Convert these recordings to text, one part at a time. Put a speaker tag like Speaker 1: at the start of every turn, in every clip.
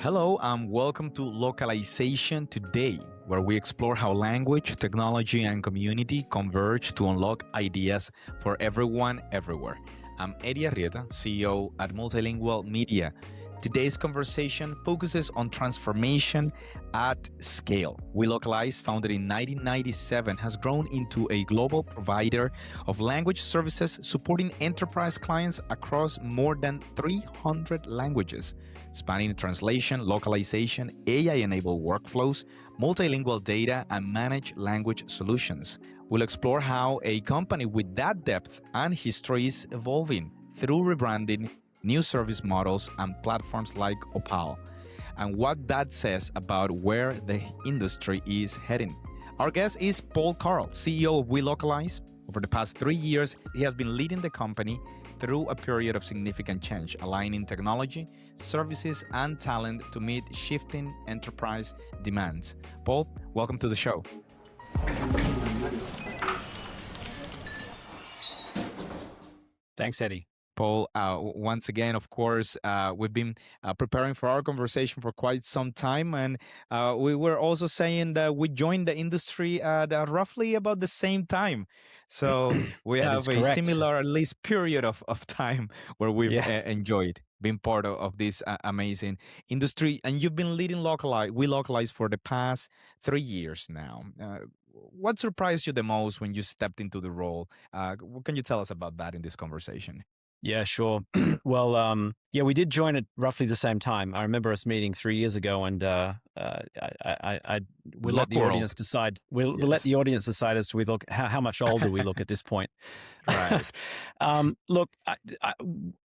Speaker 1: Hello and welcome to Localization Today, where we explore how language, technology, and community converge to unlock ideas for everyone, everywhere. I'm Eddie Arrieta, CEO at MultiLingual Media. Today's conversation focuses on transformation at scale. Welocalize, founded in 1997, has grown into a global provider of language services supporting enterprise clients across more than 300 languages, spanning translation, localization, AI-enabled workflows, multilingual data, and managed language solutions. We'll explore how a company with that depth and history is evolving through rebranding, new service models, and platforms like Opal, and what that says about where the industry is heading. Our guest is Paul Carr, CEO of Welocalize. Over the past 3 years, he has been leading the company through a period of significant change, aligning technology, services, and talent to meet shifting enterprise demands. Paul, welcome to the show.
Speaker 2: Thanks, Eddie.
Speaker 1: Paul, once again, of course, we've been preparing for our conversation for quite some time, and we were also saying that we joined the industry at roughly about the same time. So we have a similar, at least, period of time where we've enjoyed being part of this amazing industry. And you've been leading Welocalize for the past 3 years now. What surprised you the most when you stepped into the role? What can you tell us about that in this conversation?
Speaker 2: Yeah, sure. Well, we did join at roughly the same time. I remember us meeting 3 years ago, and we'll let the audience decide. We'll let the audience decide as to how much older we look at this point.
Speaker 1: Right.
Speaker 2: Look,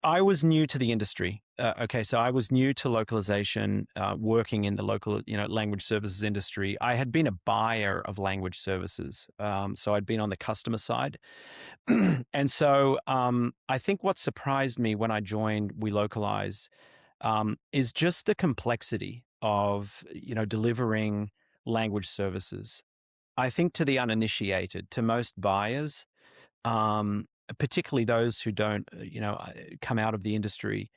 Speaker 2: I was new to the industry. So I was new to localization, working in the local, language services industry. I had been a buyer of language services, so I'd been on the customer side, and so I think what surprised me when I joined Welocalize is just the complexity of delivering language services. I think to the uninitiated, to most buyers, particularly those who don't, come out of the industry,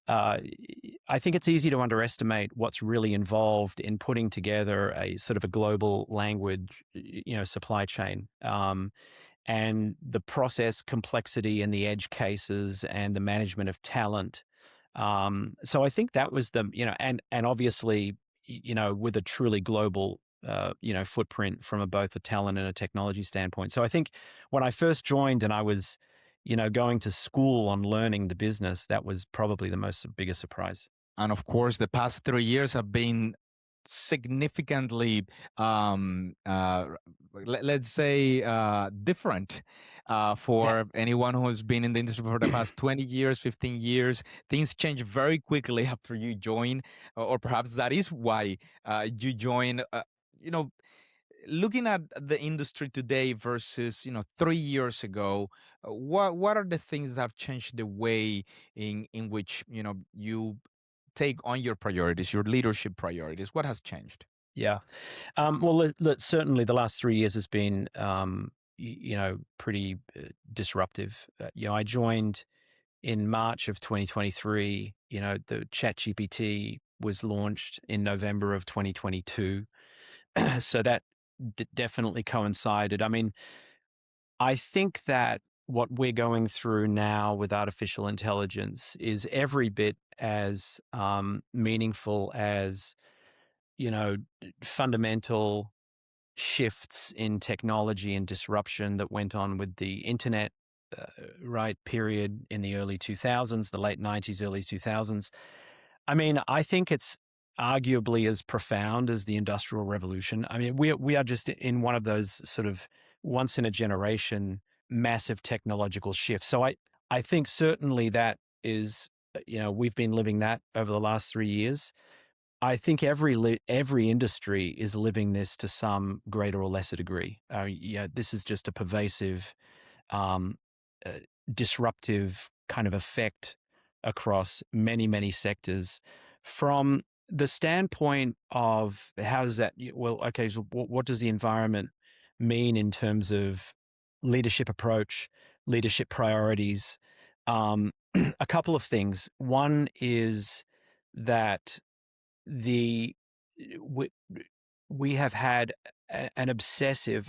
Speaker 2: I think it's easy to underestimate what's really involved in putting together a sort of a global language, supply chain, and the process complexity and the edge cases and the management of talent. So I think that was and obviously, with a truly global, footprint from both a talent and a technology standpoint. So I think when I first joined and I was, going to school on learning the business, that was probably the biggest surprise.
Speaker 1: And of course, the past 3 years have been significantly, let's say, different for anyone who's been in the industry for the past 20 years, 15 years. Things change very quickly after you join, or perhaps that is why you join. Looking at the industry today versus 3 years ago, what are the things that have changed the way in which you take on your priorities, your leadership priorities? What has changed?
Speaker 2: Yeah, well, certainly the last 3 years has been pretty disruptive. I joined in March of 2023. The ChatGPT was launched in November of 2022, so that definitely coincided. I mean, I think that what we're going through now with artificial intelligence is every bit as meaningful as, fundamental shifts in technology and disruption that went on with the internet, period in the early 2000s, the late 90s, early 2000s. I mean, I think it's arguably as profound as the Industrial Revolution. I mean, we are just in one of those sort of once in a generation massive technological shifts. So I think certainly that is, we've been living that over the last 3 years. I think every industry is living this to some greater or lesser degree. This is just a pervasive, disruptive kind of effect across many, many sectors. From the standpoint of how does that, so what does the environment mean in terms of leadership approach, leadership priorities? A couple of things. One is that the we, we have had an obsessive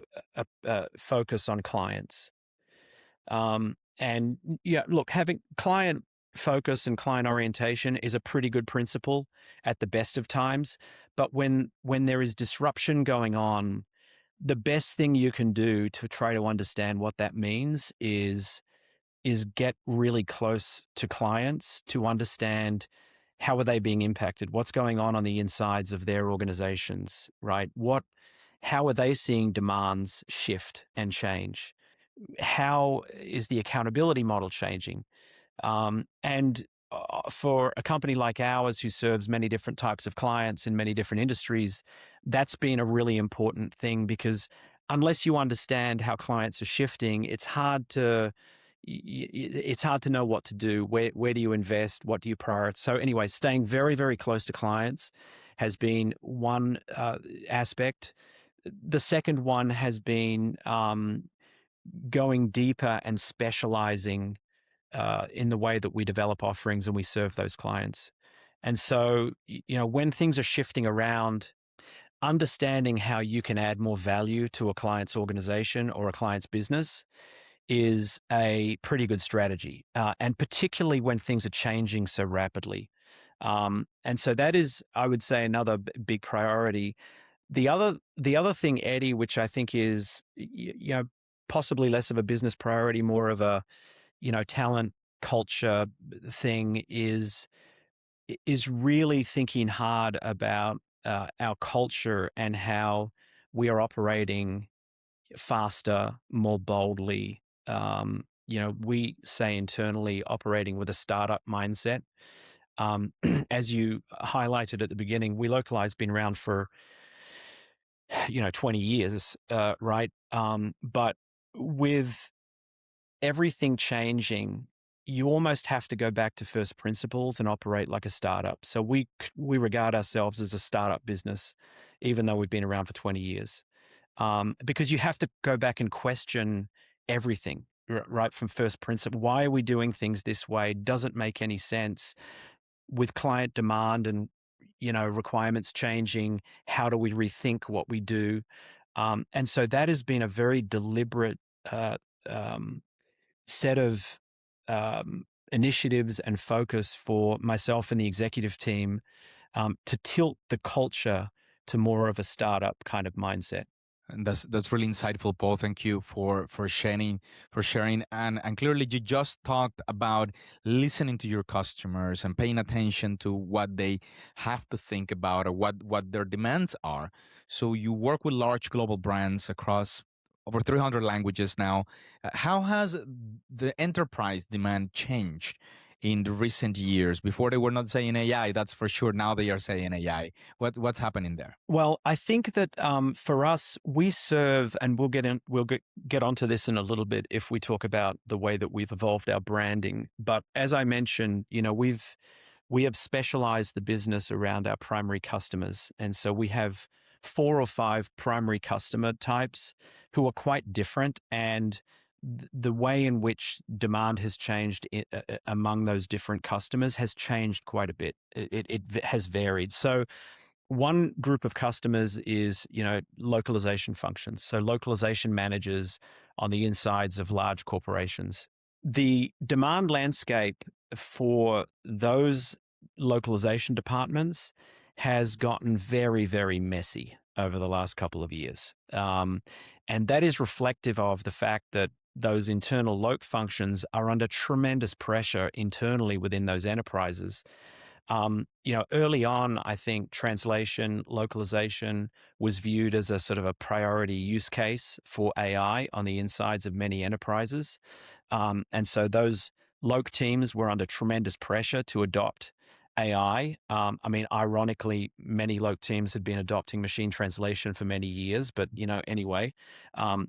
Speaker 2: focus on clients. And yeah, look, having client focus and client orientation is a pretty good principle at the best of times. But when there is disruption going on, the best thing you can do to try to understand what that means is get really close to clients to understand how are they being impacted, what's going on the insides of their organizations, right? How are they seeing demands shift and change? How is the accountability model changing? And for a company like ours, who serves many different types of clients in many different industries, that's been a really important thing, because unless you understand how clients are shifting, it's hard to know what to do. Where do you invest? What do you prioritize? So anyway, staying very, very close to clients has been one aspect. The second one has been going deeper and specializing in the way that we develop offerings and we serve those clients. And so, when things are shifting around, understanding how you can add more value to a client's organization or a client's business is a pretty good strategy, and particularly when things are changing so rapidly. And so that is, I would say, another big priority. The other thing, Eddie, which I think is possibly less of a business priority, more of a talent culture thing, is really thinking hard about our culture and how we are operating faster, more boldly. We say internally operating with a startup mindset. As you highlighted at the beginning, Welocalize been around for 20 years, right? But with everything changing, you almost have to go back to first principles and operate like a startup. So we regard ourselves as a startup business, even though we've been around for 20 years, because you have to go back and question everything, right, from first principle. Why are we doing things this way? Doesn't make any sense. With client demand and requirements changing, how do we rethink what we do? And so that has been a very deliberate set of initiatives and focus for myself and the executive team to tilt the culture to more of a startup kind of mindset.
Speaker 1: And that's really insightful, Paul. Thank you for sharing and clearly you just talked about listening to your customers and paying attention to what they have to think about or what their demands are. So you work with large global brands across over 300 languages now. How has the enterprise demand changed in the recent years? Before they were not saying AI, that's for sure. Now they are saying AI. What's happening there?
Speaker 2: Well, I think that for us, we serve, and we'll get onto this in a little bit if we talk about the way that we've evolved our branding. But as I mentioned, we have specialized the business around our primary customers, and so we have 4 or 5 primary customer types who are quite different, and the way in which demand has changed among those different customers has changed quite a bit. It has varied. So one group of customers is, localization functions. So localization managers on the insides of large corporations. The demand landscape for those localization departments has gotten very, very messy over the last couple of years. And that is reflective of the fact that those internal loc functions are under tremendous pressure internally within those enterprises. Early on, I think translation, localization was viewed as a sort of a priority use case for AI on the insides of many enterprises. And so those loc teams were under tremendous pressure to adopt AI. Ironically, many loc teams had been adopting machine translation for many years, but anyway,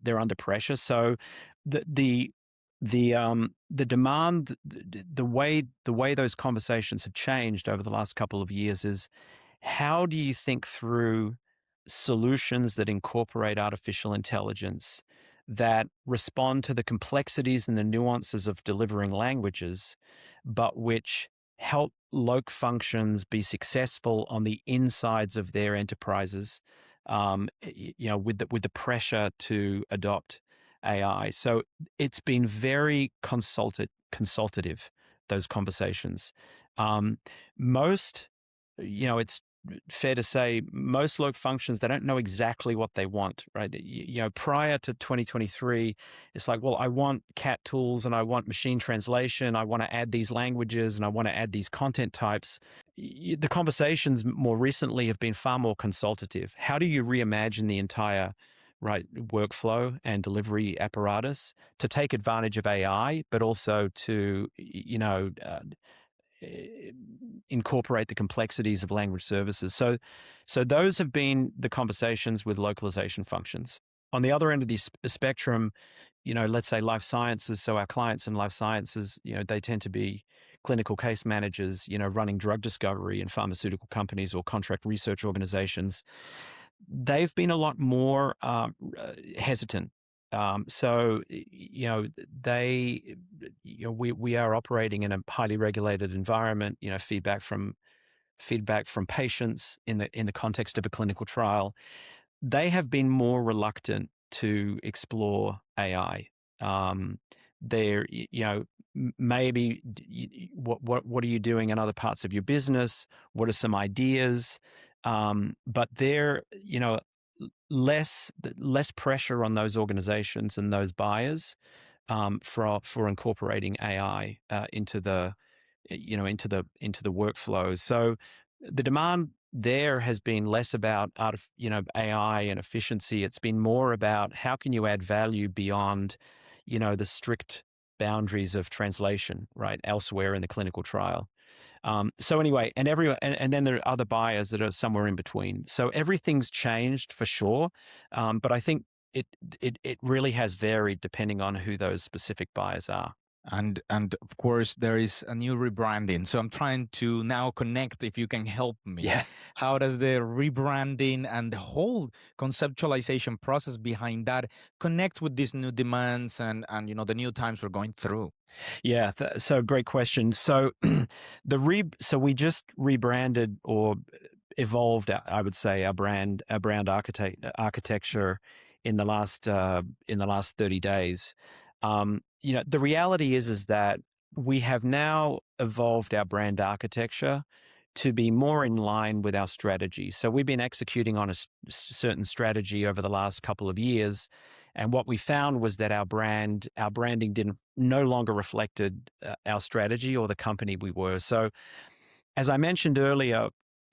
Speaker 2: they're under pressure. So the demand, the way those conversations have changed over the last couple of years is, how do you think through solutions that incorporate artificial intelligence that respond to the complexities and the nuances of delivering languages, but which help loc functions be successful on the insides of their enterprises, with the pressure to adopt AI. So it's been very consultative, those conversations. Most, it's fair to say most loc functions, they don't know exactly what they want, right? Prior to 2023, it's like, well, I want CAT tools and I want machine translation. I want to add these languages and I want to add these content types. The conversations more recently have been far more consultative. How do you reimagine the entire workflow and delivery apparatus to take advantage of AI, but also to, incorporate the complexities of language services. So those have been the conversations with localization functions. On the other end of the spectrum, let's say life sciences. So our clients in life sciences, they tend to be clinical case managers, running drug discovery in pharmaceutical companies or contract research organizations. They've been a lot more hesitant. We are operating in a highly regulated environment. Feedback from patients in the context of a clinical trial. They have been more reluctant to explore AI. They're, maybe what are you doing in other parts of your business? What are some ideas? But they're, less pressure on those organizations and those buyers for incorporating AI into the workflows. So the demand there has been less about AI and efficiency. It's been more about how can you add value beyond the strict boundaries of translation, right, elsewhere in the clinical trial. So anyway, and then there are other buyers that are somewhere in between. So everything's changed for sure, but I think it really has varied depending on who those specific buyers are.
Speaker 1: And of course, there is a new rebranding. So I'm trying to now connect, if you can help me.
Speaker 2: Yeah.
Speaker 1: How does the rebranding and the whole conceptualization process behind that connect with these new demands and the new times we're going through?
Speaker 2: Yeah, so great question. So so we just rebranded or evolved, I would say, our brand architecture in the last 30 days. The reality is that we have now evolved our brand architecture to be more in line with our strategy. So we've been executing on a certain strategy over the last couple of years, and what we found was that our branding no longer reflected our strategy or the company we were. So, as I mentioned earlier,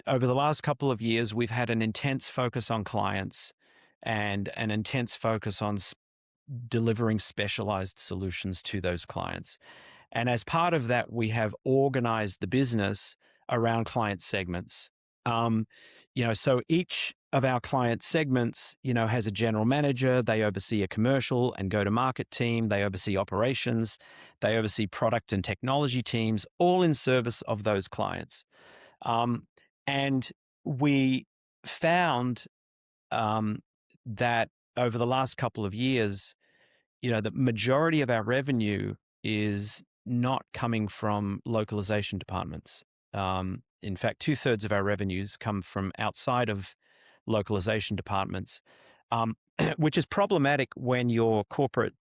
Speaker 2: over the last couple of years, we've had an intense focus on clients and an intense focus on delivering specialized solutions to those clients. And as part of that, we have organized the business around client segments. So each of our client segments, has a general manager. They oversee a commercial and go-to-market team. They oversee operations. They oversee product and technology teams, all in service of those clients. And we found that over the last couple of years, the majority of our revenue is not coming from localization departments. In fact, 2/3 of our revenues come from outside of localization departments, which is problematic when your corporate,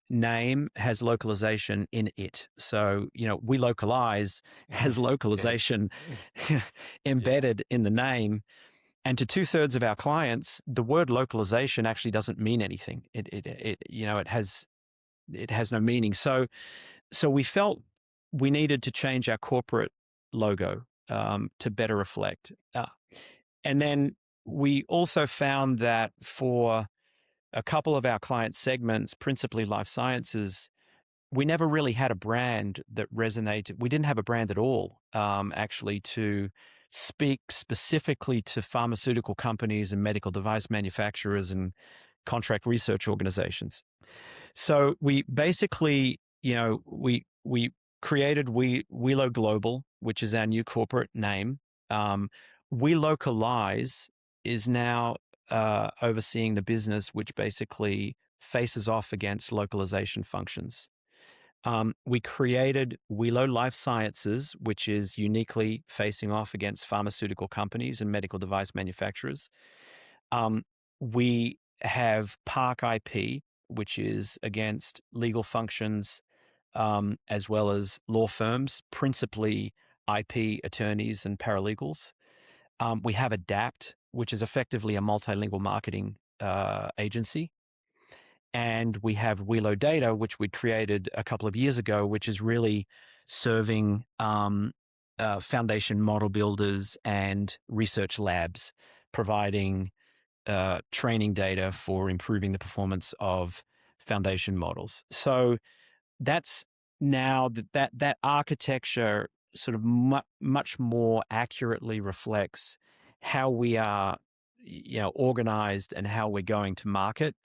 Speaker 2: name has localization in it. So, Welocalize has localization embedded in the name. And to 2/3 of our clients, the word localization actually doesn't mean anything. It has no meaning. So we felt we needed to change our corporate logo to better reflect. And then we also found that for a couple of our client segments, principally life sciences, we never really had a brand that resonated. We didn't have a brand at all, actually, to speak specifically to pharmaceutical companies and medical device manufacturers and contract research organizations. So we basically, we created Welo Global, which is our new corporate name. Welocalize is now overseeing the business, which basically faces off against localization functions. We created Welo Life Sciences, which is uniquely facing off against pharmaceutical companies and medical device manufacturers. We have Park IP, which is against legal functions as well as law firms, principally IP attorneys and paralegals. We have Adapt, which is effectively a multilingual marketing agency. And we have Welo Data, which we created a couple of years ago, which is really serving foundation model builders and research labs, providing training data for improving the performance of foundation models. So that's now that architecture sort of much more accurately reflects how we are, organized and how we're going to market.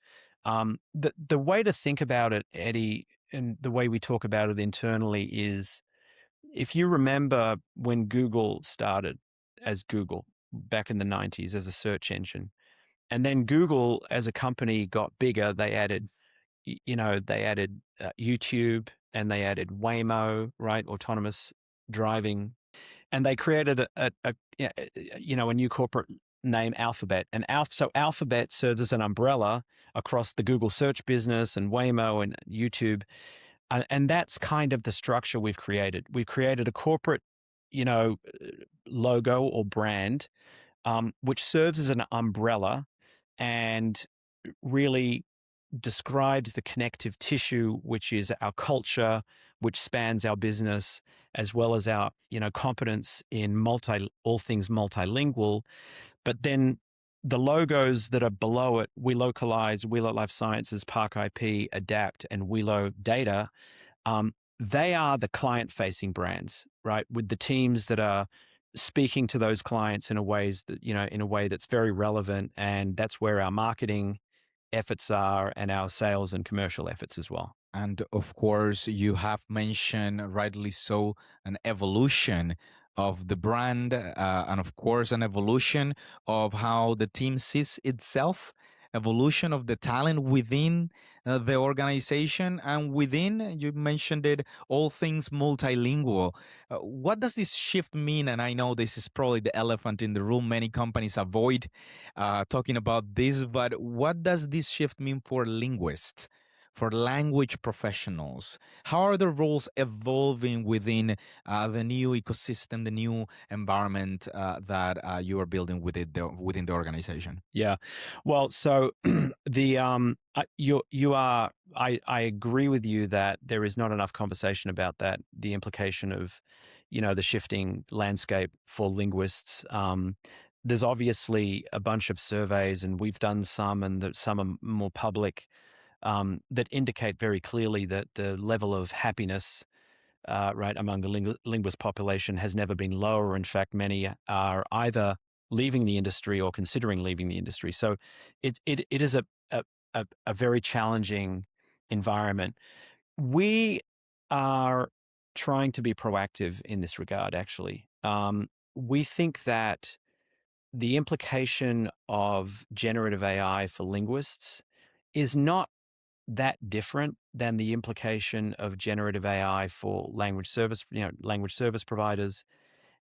Speaker 2: The way to think about it, Eddie, and the way we talk about it internally is, if you remember when Google started as Google back in the 90s as a search engine, and then Google as a company got bigger, they added YouTube, and they added Waymo, right? Autonomous driving. And they created a new corporate name, Alphabet. And so Alphabet serves as an umbrella across the Google search business and Waymo and YouTube. And that's kind of the structure we've created. We've created a corporate, logo or brand, which serves as an umbrella and really describes the connective tissue, which is our culture, which spans our business, as well as our, competence in all things multilingual. But then the logos that are below it, Welocalize, Welo Life Sciences, Park IP, Adapt, and Welo Data, they are the client-facing brands, right? With the teams that are speaking to those clients in a way that's very relevant, and that's where our marketing efforts are, and our sales and commercial efforts as well.
Speaker 1: And of course, you have mentioned, rightly so, an evolution of the brand, and of course, an evolution of how the team sees itself, evolution of the talent within the organization, and within, you mentioned it, all things multilingual. What does this shift mean? And I know this is probably the elephant in the room. Many companies avoid talking about this, but what does this shift mean for linguists? For language professionals? How are the roles evolving within the new ecosystem, the new environment that you are building within the organization?
Speaker 2: Yeah, well, so I agree with you that there is not enough conversation about that, the implication of, the shifting landscape for linguists. There's obviously a bunch of surveys, and we've done some, and some are more public, that indicate very clearly that the level of happiness, right, among the linguist population has never been lower. In fact, many are either leaving the industry or considering leaving the industry. So it is a very challenging environment. We are trying to be proactive in this regard, actually. We think that the implication of generative AI for linguists is not that different than the implication of generative AI for language service providers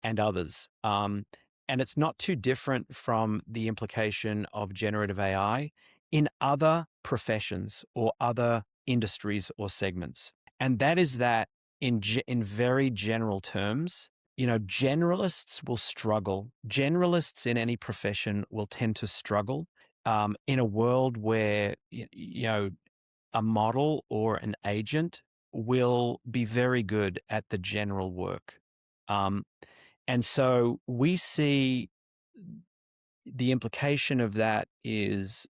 Speaker 2: and others. And it's not too different from the implication of generative AI in other professions or other industries or segments. And that is that in very general terms, generalists will struggle. Generalists in any profession will tend to struggle in a world where, a model or an agent will be very good at the general work. And so we see the implication of that is,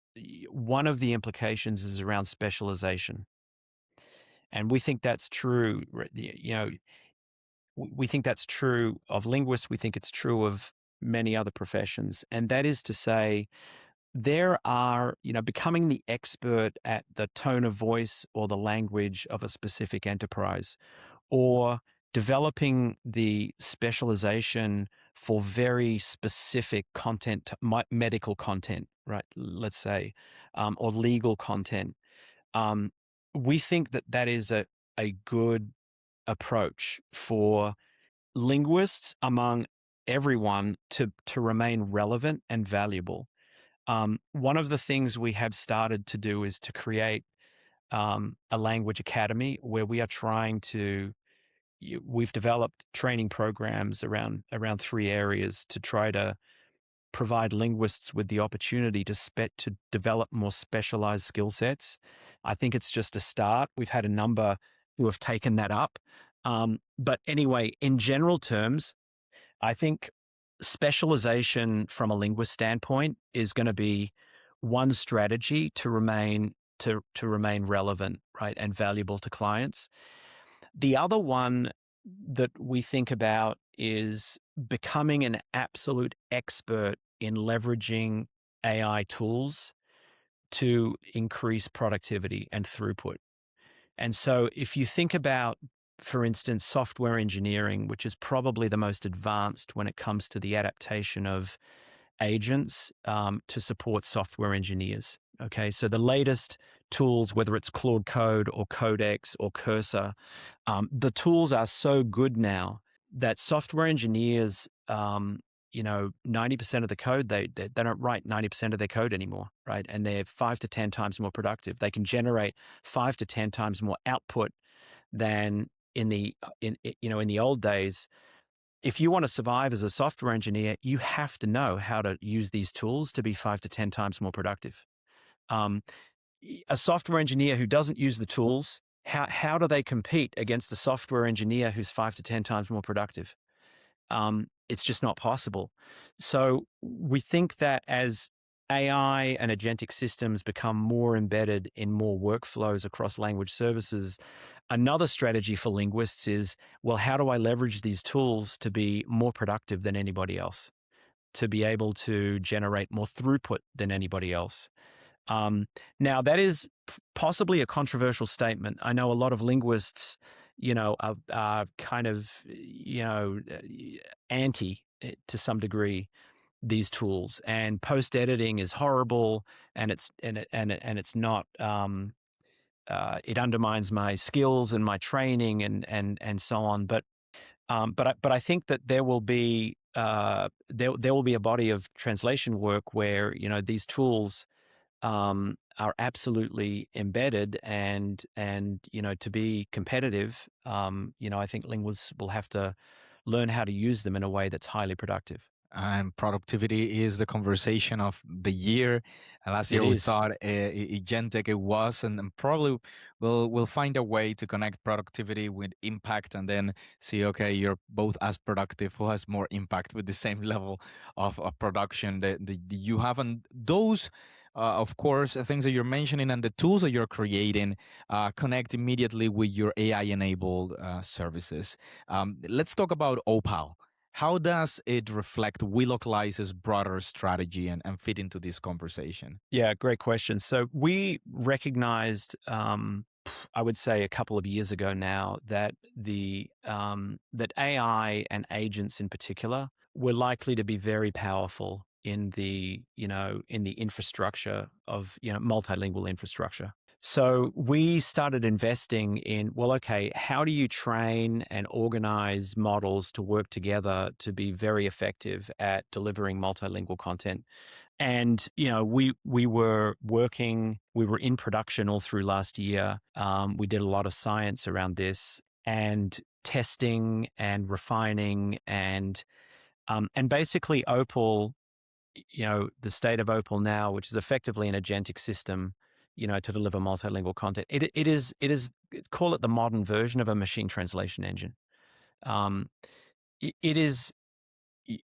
Speaker 2: one of the implications is around specialization. And we think that's true, we think that's true of linguists. We think it's true of many other professions. And that is to say, there are, becoming the expert at the tone of voice or the language of a specific enterprise, or developing the specialization for very specific content, medical content, right? Let's say, or legal content. We think that is a good approach for linguists among everyone to remain relevant and valuable. One of the things we have started to do is to create a language academy where we are trying to. We've developed training programs around 3 areas to try to provide linguists with the opportunity to develop more specialized skill sets. I think it's just a start. We've had a number who have taken that up. But anyway, in general terms, I think specialization from a linguist standpoint is going to be one strategy to remain relevant, right, and valuable to clients. The other one that we think about is becoming an absolute expert in leveraging AI tools to increase productivity and throughput. And so if you think about, for instance, software engineering, which is probably the most advanced when it comes to the adaptation of agents to support software engineers. Okay, so the latest tools, whether it's Claude Code or Codex or Cursor, the tools are so good now that software engineers, 90% of the code, they don't write 90% of their code anymore, right? And they're 5 to 10 times more productive. They can generate 5 to 10 times more output than in the old days. If you want to survive as a software engineer, you have to know how to use these tools to be 5 to 10 times more productive. A software engineer who doesn't use the tools, how do they compete against a software engineer who's 5 to 10 times more productive? It's just not possible. So we think that as AI and agentic systems become more embedded in more workflows across language services, another strategy for linguists is, well, how do I leverage these tools to be more productive than anybody else, to be able to generate more throughput than anybody else? Now, that is possibly a controversial statement. I know a lot of linguists, are kind of, anti to some degree these tools, and post editing is horrible, and it's not. It undermines my skills and my training and so on. But I think that there will be there will be a body of translation work where these tools are absolutely embedded, and to be competitive, I think linguists will have to learn how to use them in a way that's highly productive.
Speaker 1: And productivity is the conversation of the year. And last
Speaker 2: It
Speaker 1: year we
Speaker 2: is.
Speaker 1: thought agentic it was, and probably we'll find a way to connect productivity with impact, and then see, okay, you're both as productive, who has more impact with the same level of production that you have. And those, of course, things that you're mentioning and the tools that you're creating connect immediately with your AI-enabled services. Let's talk about Opal. How does it reflect Welocalize's broader strategy and fit into this conversation?
Speaker 2: Yeah, great question. So we recognized, I would say a couple of years ago now, that that AI and agents in particular were likely to be very powerful in the infrastructure of multilingual infrastructure. So we started investing in, well, okay, how do you train and organize models to work together to be very effective at delivering multilingual content? And we were in production all through last year. We did a lot of science around this and testing and refining, and basically Opal, the state of Opal now, which is effectively an agentic system, to deliver multilingual content. It is call it the modern version of a machine translation engine. It is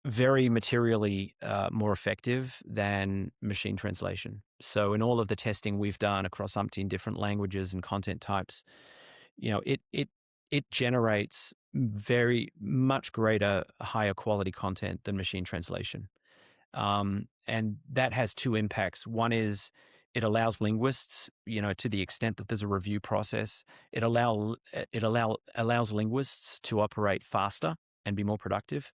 Speaker 2: very materially more effective than machine translation. So in all of the testing we've done across umpteen different languages and content types, it generates very much greater, higher quality content than machine translation. And that has two impacts. One is it allows linguists, to the extent that there's a review process, it allows linguists to operate faster and be more productive.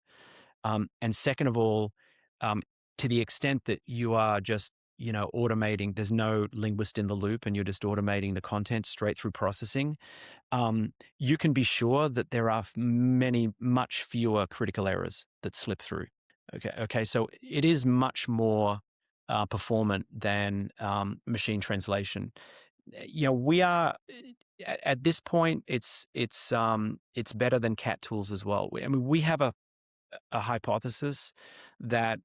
Speaker 2: And second of all, to the extent that you are just automating. There's no linguist in the loop, and you're just automating the content straight through processing. You can be sure that there are much fewer critical errors that slip through. Okay. So it is much more performant than machine translation. We are at this point. It's better than cat tools as well. We have a hypothesis that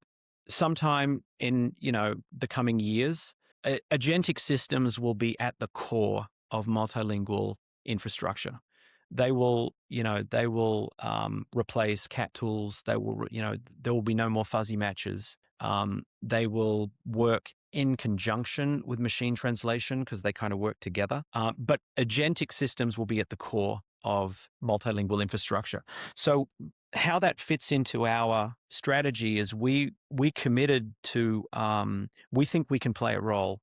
Speaker 2: sometime in the coming years, agentic systems will be at the core of multilingual infrastructure. They will replace cat tools. They will there will be no more fuzzy matches. They will work in conjunction with machine translation because they kind of work together. But agentic systems will be at the core of multilingual infrastructure. So how that fits into our strategy is we committed to we think we can play a role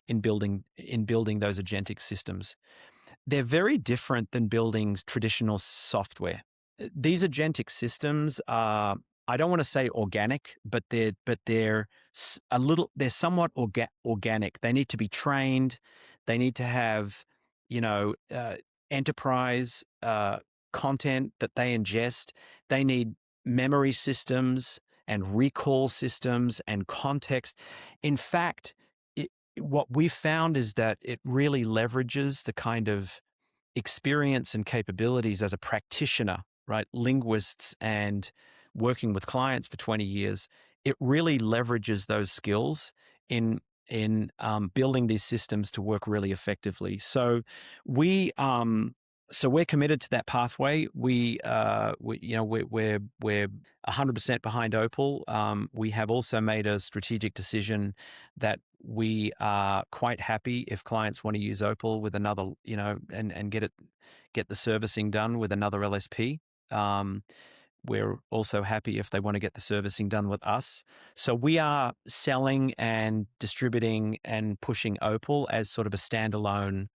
Speaker 2: in building those agentic systems. They're very different than building traditional software. These agentic systems are, I don't want to say organic, but they're somewhat organic. They need to be trained. They need to have enterprise content that they ingest. They need memory systems and recall systems and context. In fact, what we've found is that it really leverages the kind of experience and capabilities as a practitioner, right? Linguists and working with clients for 20 years. It really leverages those skills in building these systems to work really effectively. So we're committed to that pathway. We're 100% behind Opal. We have also made a strategic decision that we are quite happy if clients want to use Opal with another, and get the servicing done with another LSP. We're also happy if they want to get the servicing done with us. So we are selling and distributing and pushing Opal as sort of a standalone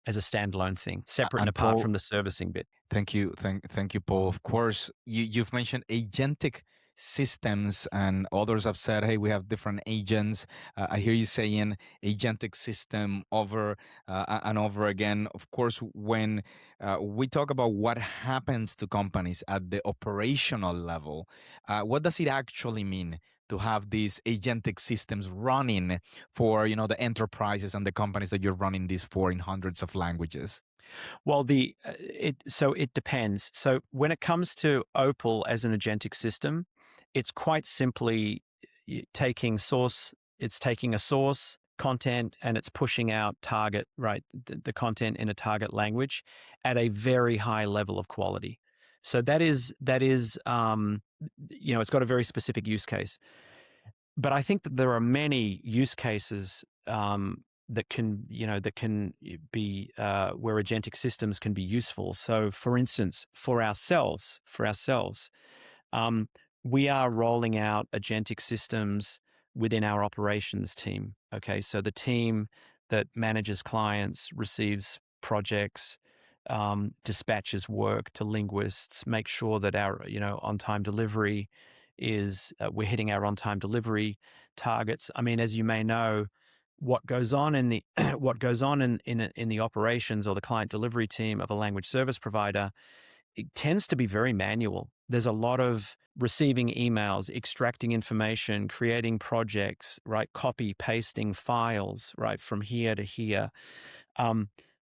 Speaker 2: thing, separate and apart
Speaker 1: Paul,
Speaker 2: from the servicing bit.
Speaker 1: Thank you, thank you, Paul. Of course, you've mentioned agentic systems, and others have said, "Hey, we have different agents." I hear you saying agentic system over and over again. Of course, when we talk about what happens to companies at the operational level, what does it actually mean to have these agentic systems running for the enterprises and the companies that you're running these for in hundreds of languages?
Speaker 2: Well, it depends. So when it comes to Opal as an agentic system, it's quite simply taking a source content and it's pushing out target, right, the content in a target language at a very high level of quality. So that is it's got a very specific use case. But I think that there are many use cases that can be where agentic systems can be useful. So, for instance, for ourselves, we are rolling out agentic systems within our operations team. Okay, so the team that manages clients, receives projects, dispatches work to linguists, make sure that our on-time delivery is we're hitting our on-time delivery targets. I mean, as you may know, what goes on in the in the operations or the client delivery team of a language service provider, it tends to be very manual. There's a lot of receiving emails, extracting information, creating projects, right? Copy, pasting files, right, from here to here.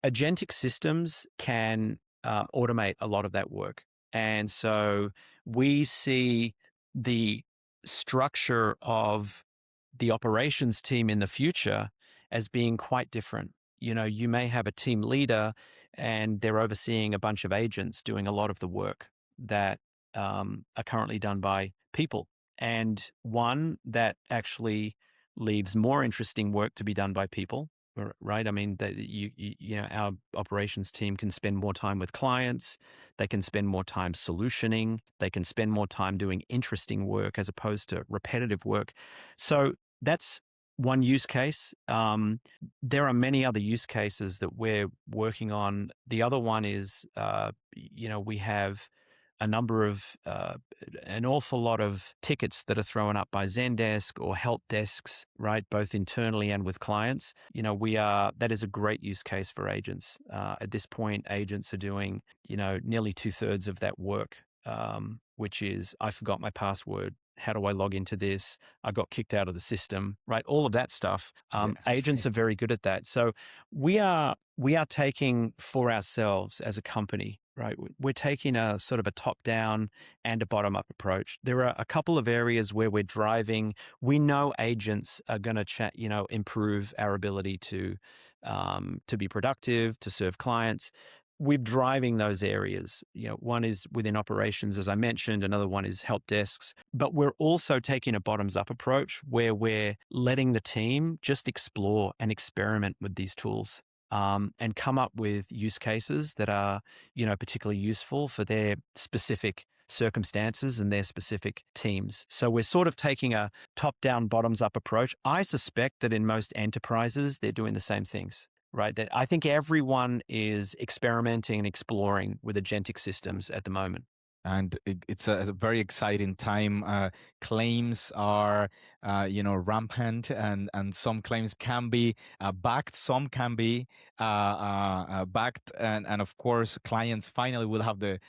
Speaker 2: Agentic systems can automate a lot of that work. And so we see the structure of the operations team in the future as being quite different. You may have a team leader and they're overseeing a bunch of agents doing a lot of the work that are currently done by people. And one that actually leaves more interesting work to be done by people, right? I mean, our operations team can spend more time with clients. They can spend more time solutioning. They can spend more time doing interesting work as opposed to repetitive work. So that's one use case. There are many other use cases that we're working on. The other one is, we have a number of an awful lot of tickets that are thrown up by Zendesk or help desks, right, both internally and with clients. That is a great use case for agents. At this point, agents are doing nearly 2/3 of that work, which is, I forgot my password. How do I log into this? I got kicked out of the system, right? All of that stuff.
Speaker 1: Yeah.
Speaker 2: Agents are very good at that. So we are taking for ourselves as a company, right? We're taking a sort of a top-down and a bottom-up approach. There are a couple of areas where we're driving. We know agents are going to improve our ability to be productive, to serve clients. We're driving those areas. One is within operations, as I mentioned. Another one is help desks. But we're also taking a bottoms-up approach where we're letting the team just explore and experiment with these tools, and come up with use cases that are, particularly useful for their specific circumstances and their specific teams. So we're sort of taking a top-down, bottoms-up approach. I suspect that in most enterprises, they're doing the same things. Right, that I think everyone is experimenting and exploring with agentic systems at the moment.
Speaker 1: And it's a very exciting time. Claims are, rampant, and some claims can be backed, some can be backed, and of course, clients finally will have the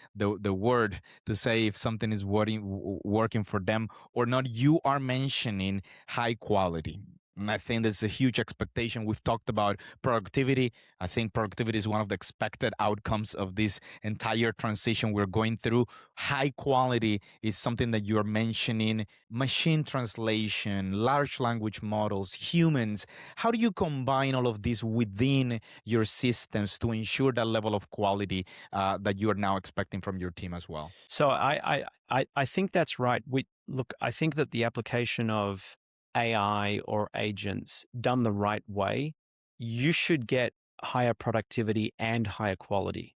Speaker 1: word to say if something is working for them or not. You are mentioning high quality. And I think there's a huge expectation. We've talked about productivity. I think productivity is one of the expected outcomes of this entire transition we're going through. High quality is something that you're mentioning. Machine translation, large language models, humans. How do you combine all of this within your systems to ensure that level of quality that you are now expecting from your team as well?
Speaker 2: So I think that's right. I think that the application of AI or agents done the right way, you should get higher productivity and higher quality.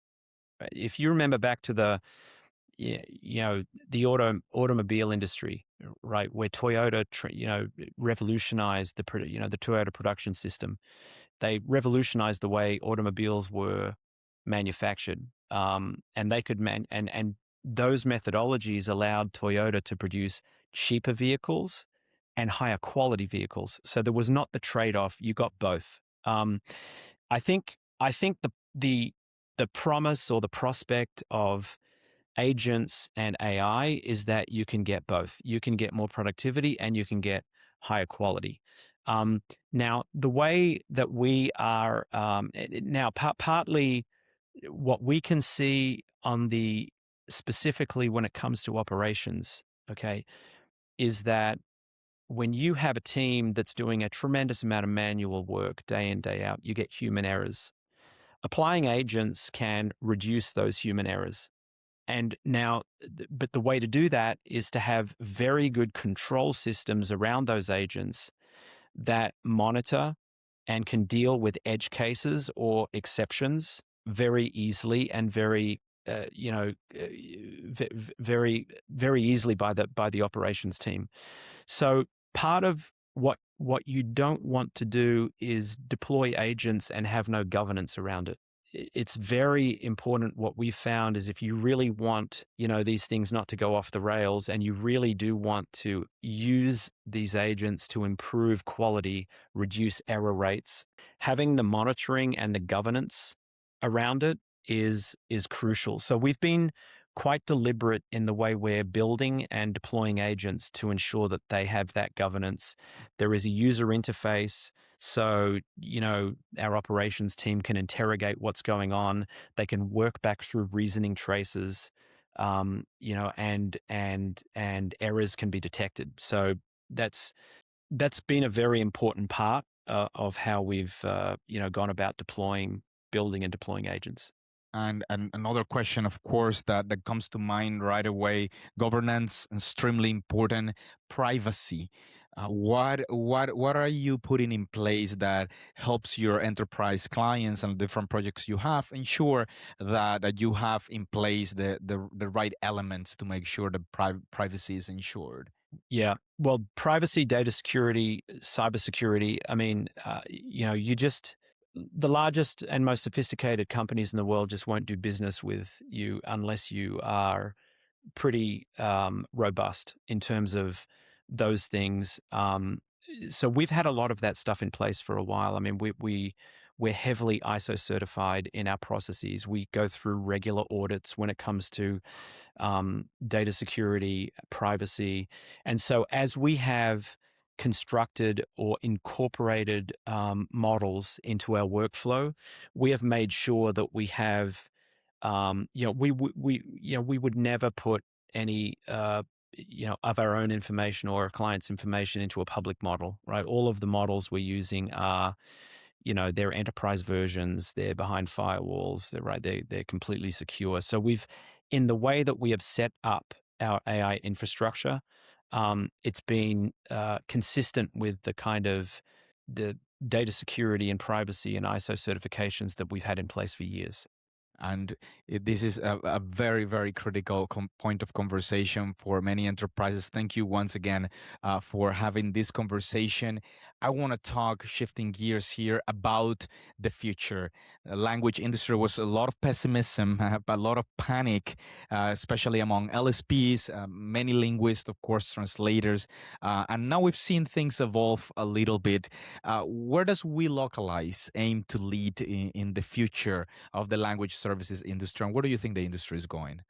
Speaker 2: Right? If you remember back to the automobile industry, right, where Toyota revolutionized the Toyota production system. They revolutionized the way automobiles were manufactured, and they could and those methodologies allowed Toyota to produce cheaper vehicles and higher quality vehicles. So there was not the trade-off; you got both. I think the promise or the prospect of agents and AI is that you can get both. You can get more productivity and you can get higher quality. Now, the way that we are partly what we can see on specifically when it comes to operations, okay, is that when you have a team that's doing a tremendous amount of manual work day in, day out, you get human errors. Applying agents can reduce those human errors. And now, but the way to do that is to have very good control systems around those agents that monitor and can deal with edge cases or exceptions very easily and very easily by the operations team. So part of what you don't want to do is deploy agents and have no governance around it. It's very important. What we found is if you really want, these things not to go off the rails, and you really do want to use these agents to improve quality, reduce error rates, having the monitoring and the governance around it is crucial. So we've been quite deliberate in the way we're building and deploying agents to ensure that they have that governance. There is a user interface. So, our operations team can interrogate what's going on. They can work back through reasoning traces, and errors can be detected. So that's been a very important part of how we've gone about building and deploying agents.
Speaker 1: And another question, of course, that comes to mind right away: governance, extremely important. Privacy. What are you putting in place that helps your enterprise clients and different projects you have ensure that you have in place the right elements to make sure the privacy is ensured?
Speaker 2: Yeah. Well, privacy, data security, cybersecurity. I mean, the largest and most sophisticated companies in the world just won't do business with you unless you are pretty robust in terms of those things. So we've had a lot of that stuff in place for a while. I mean, we're heavily ISO certified in our processes. We go through regular audits when it comes to data security, privacy. And so as we have constructed or incorporated models into our workflow, we have made sure that we have, we would never put any, of our own information or a client's information into a public model, right? All of the models we're using are, they're enterprise versions, they're behind firewalls, they're completely secure. So in the way that we have set up our AI infrastructure, it's been consistent with the kind of the data security and privacy and ISO certifications that we've had in place for years.
Speaker 1: And this is a very, very critical point of conversation for many enterprises. Thank you once again for having this conversation. I want to talk, shifting gears here, about the future. The language industry was a lot of pessimism, a lot of panic, especially among LSPs, many linguists, of course, translators. And now we've seen things evolve a little bit. Where does Welocalize aim to lead in the future of the language services industry, and where do you think the industry is going?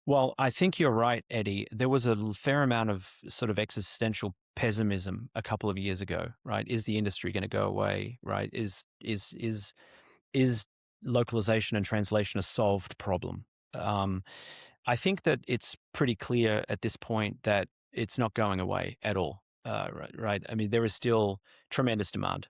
Speaker 2: Well, I think you're right, Eddie. There was a fair amount of sort of existential pessimism a couple of years ago, right? Is the industry going to go away, right? Is localization and translation a solved problem? I think that it's pretty clear at this point that it's not going away at all. Right? I mean, there is still tremendous demand.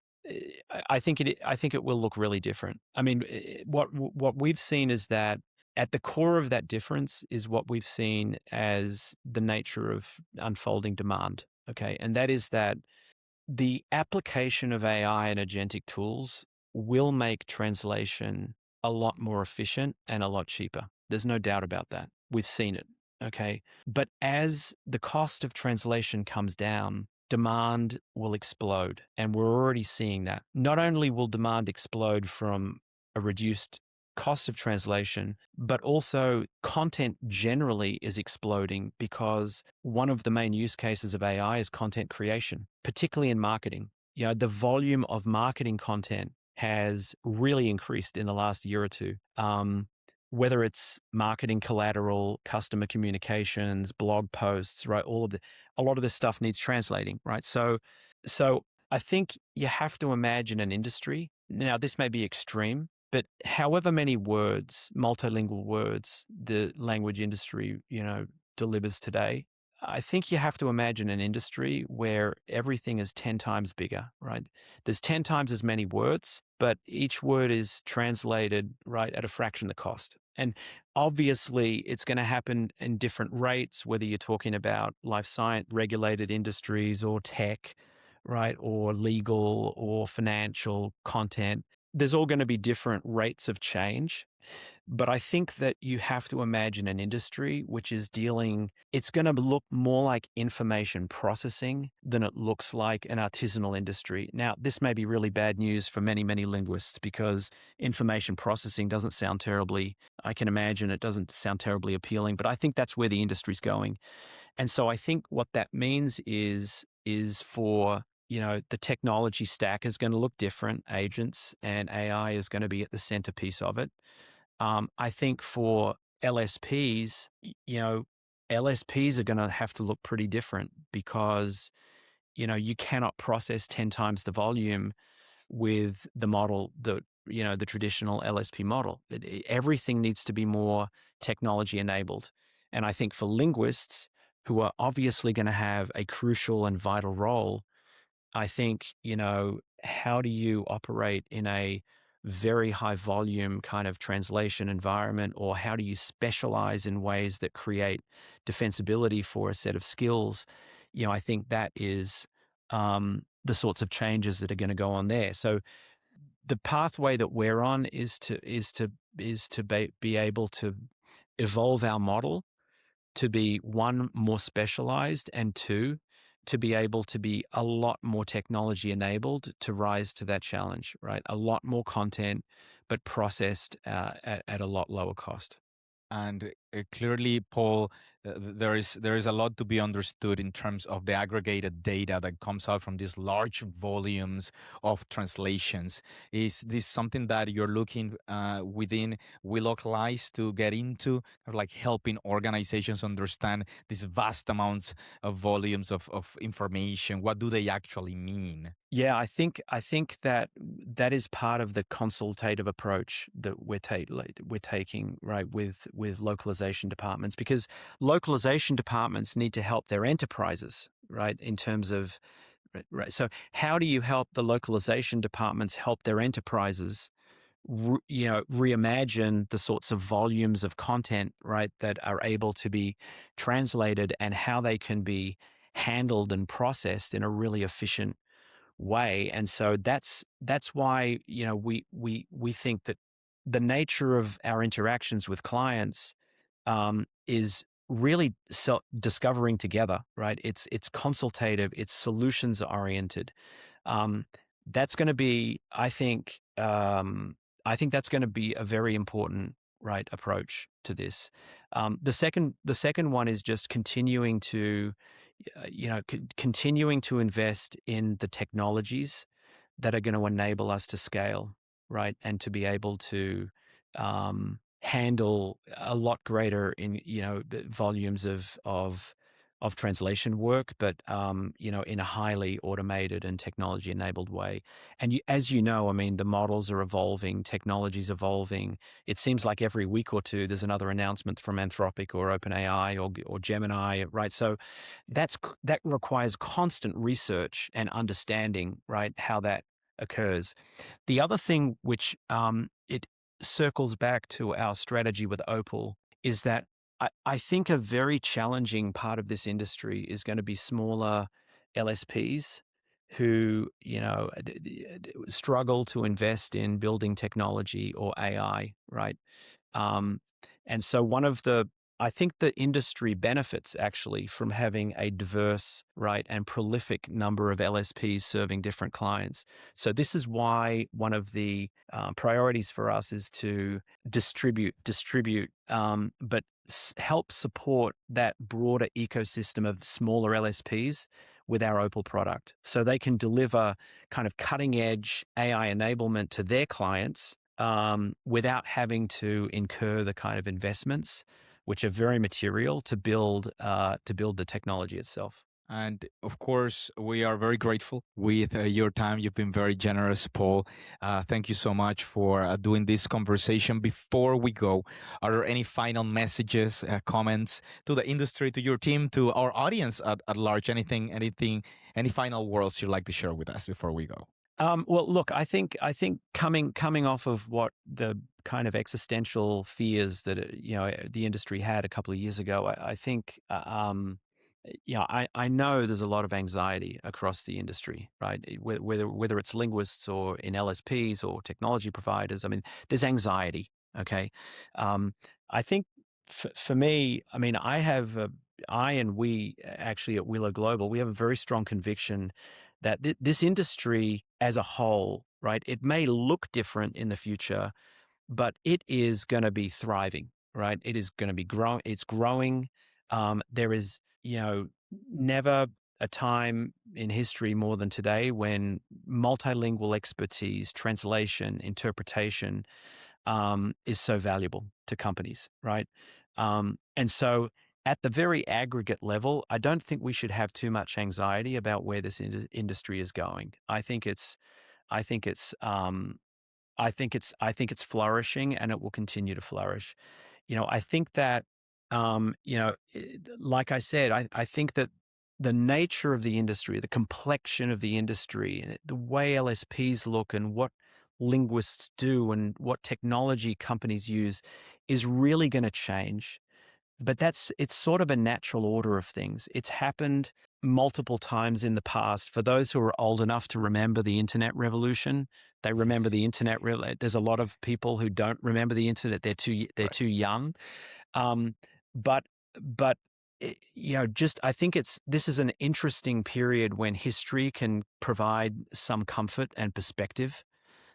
Speaker 2: I think it will look really different. I mean, what we've seen is that at the core of that difference is what we've seen as the nature of unfolding demand. Okay, and that is that the application of AI and agentic tools will make translation a lot more efficient and a lot cheaper. There's no doubt about that. We've seen it. Okay. But as the cost of translation comes down, demand will explode. And we're already seeing that. Not only will demand explode from a reduced cost of translation, but also content generally is exploding because one of the main use cases of AI is content creation, particularly in marketing. The volume of marketing content has really increased in the last year or two. Whether it's marketing collateral, customer communications, blog posts, right? A lot of this stuff needs translating, right? So I think you have to imagine an industry. Now, this may be extreme, but however many words, multilingual words, the language industry, delivers today, I think you have to imagine an industry where everything is 10 times bigger, right? There's 10 times as many words, but each word is translated, right, at a fraction of the cost. And obviously, it's going to happen in different rates, whether you're talking about life science regulated industries or tech, right, or legal or financial content. There's all going to be different rates of change. But I think that you have to imagine an industry which is it's going to look more like information processing than it looks like an artisanal industry. Now, this may be really bad news for many, many linguists because information processing doesn't sound terribly, I can imagine it doesn't sound terribly appealing, but I think that's where the industry's going. And so I think what that means is for the technology stack is going to look different. Agents and AI is going to be at the centerpiece of it. I think for LSPs, LSPs are going to have to look pretty different because, you cannot process 10 times the volume with the model that, the traditional LSP model. Everything needs to be more technology enabled. And I think for linguists who are obviously going to have a crucial and vital role, I think, how do you operate in a very high volume kind of translation environment, or how do you specialize in ways that create defensibility for a set of skills? I think that is the sorts of changes that are going to go on there. So the pathway that we're on is to be able to evolve our model to be, one, more specialized, and two, to be able to be a lot more technology enabled to rise to that challenge, right? A lot more content, but processed at a lot lower cost.
Speaker 1: And clearly, Paul, there is a lot to be understood in terms of the aggregated data that comes out from these large volumes of translations. Is this something that you're looking within Welocalize to get into, like helping organizations understand these vast amounts of volumes of information? What do they actually mean?
Speaker 2: Yeah, I think that is part of the consultative approach that we're taking, right, with localization departments, because localization departments need to help their enterprises, right, in terms of right. So how do you help the localization departments help their enterprises reimagine the sorts of volumes of content, right, that are able to be translated, and how they can be handled and processed in a really efficient way. And so that's why we think that the nature of our interactions with clients is really discovering together, right? It's consultative, it's solutions oriented. Um, that's going to be, I think that's going to be a very important right approach to this. The second one is just continuing to continuing to invest in the technologies that are going to enable us to scale, right, and to be able to handle a lot greater in the volumes of translation work, but in a highly automated and technology enabled way. And as you know, I mean, the models are evolving, technology's evolving. It seems like every week or two there's another announcement from Anthropic or OpenAI or Gemini, right? So that requires constant research and understanding, right, how that occurs. The other thing which it circles back to our strategy with Opal is that I think a very challenging part of this industry is going to be smaller LSPs who, struggle to invest in building technology or AI, right? Um, and so I think the industry benefits actually from having a diverse, right, and prolific number of LSPs serving different clients. So this is why one of the priorities for us is to distribute, but help support that broader ecosystem of smaller LSPs with our Opal product, so they can deliver kind of cutting edge AI enablement to their clients without having to incur the kind of investments which are very material to build the technology itself.
Speaker 1: And of course, we are very grateful with your time. You've been very generous, Paul. Thank you so much for doing this conversation. Before we go, are there any final messages, comments to the industry, to your team, to our audience at large? Any final words you'd like to share with us before we go?
Speaker 2: Well, look, I think coming off of what the kind of existential fears that the industry had a couple of years ago, I think I know there's a lot of anxiety across the industry, right? Whether it's linguists or in LSPs or technology providers, I mean, there's anxiety. Okay, I think for me, I mean, I and we actually at Welo Global, we have a very strong conviction that this industry as a whole, right, it may look different in the future, but it is going to be thriving, right? It is going to be growing. It's growing. There is, never a time in history more than today when multilingual expertise, translation, interpretation is so valuable to companies, right? And so at the very aggregate level, I don't think we should have too much anxiety about where this industry is going. I think it's flourishing, and it will continue to flourish. I think that, like I said, I think that the nature of the industry, the complexion of the industry, and the way LSPs look and what linguists do and what technology companies use is really going to change. But it's sort of a natural order of things. It's happened multiple times in the past. For those who are old enough to remember the internet revolution, they remember the internet. There's a lot of people who don't remember the internet. They're too young. But just I think this is an interesting period when history can provide some comfort and perspective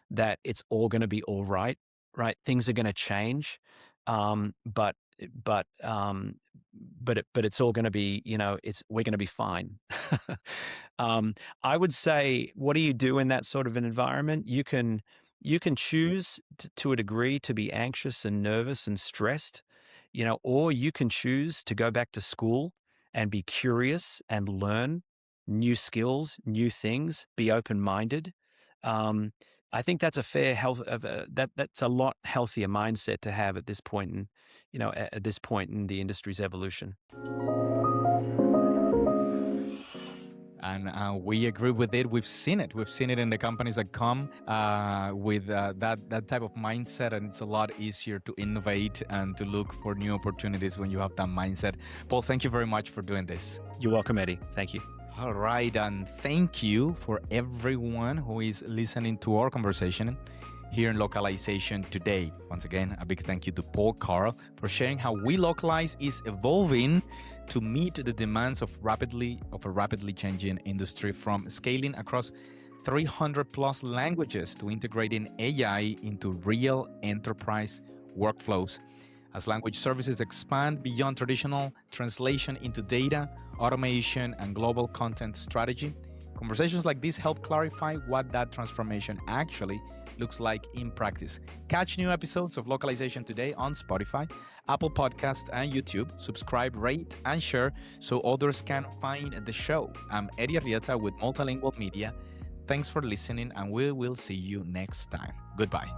Speaker 2: that it's all going to be all right. Right, things are going to change, but but it's all going to be, we're going to be fine. I would say, what do you do in that sort of an environment? You can choose to a degree to be anxious and nervous and stressed, or you can choose to go back to school and be curious and learn new skills, new things, be open-minded. I think that's a fair that's a lot healthier mindset to have at this point at this point in the industry's evolution.
Speaker 1: And we agree with it. We've seen it. We've seen it in the companies that come with that type of mindset, and it's a lot easier to innovate and to look for new opportunities when you have that mindset. Paul, thank you very much for doing this.
Speaker 2: You're welcome, Eddie. Thank you.
Speaker 1: All right, and thank you for everyone who is listening to our conversation here in Localization today. Once again, a big thank you to Paul Carr for sharing how Welocalize is evolving to meet the demands of a rapidly changing industry, from scaling across 300 plus languages to integrating AI into real enterprise workflows. As language services expand beyond traditional translation into data, automation, and global content strategy, conversations like this help clarify what that transformation actually looks like in practice. Catch new episodes of Localization today on Spotify, Apple Podcasts, and YouTube. Subscribe, rate, and share so others can find the show. I'm Eddie Arrieta with MultiLingual Media. Thanks for listening, and we will see you next time. Goodbye.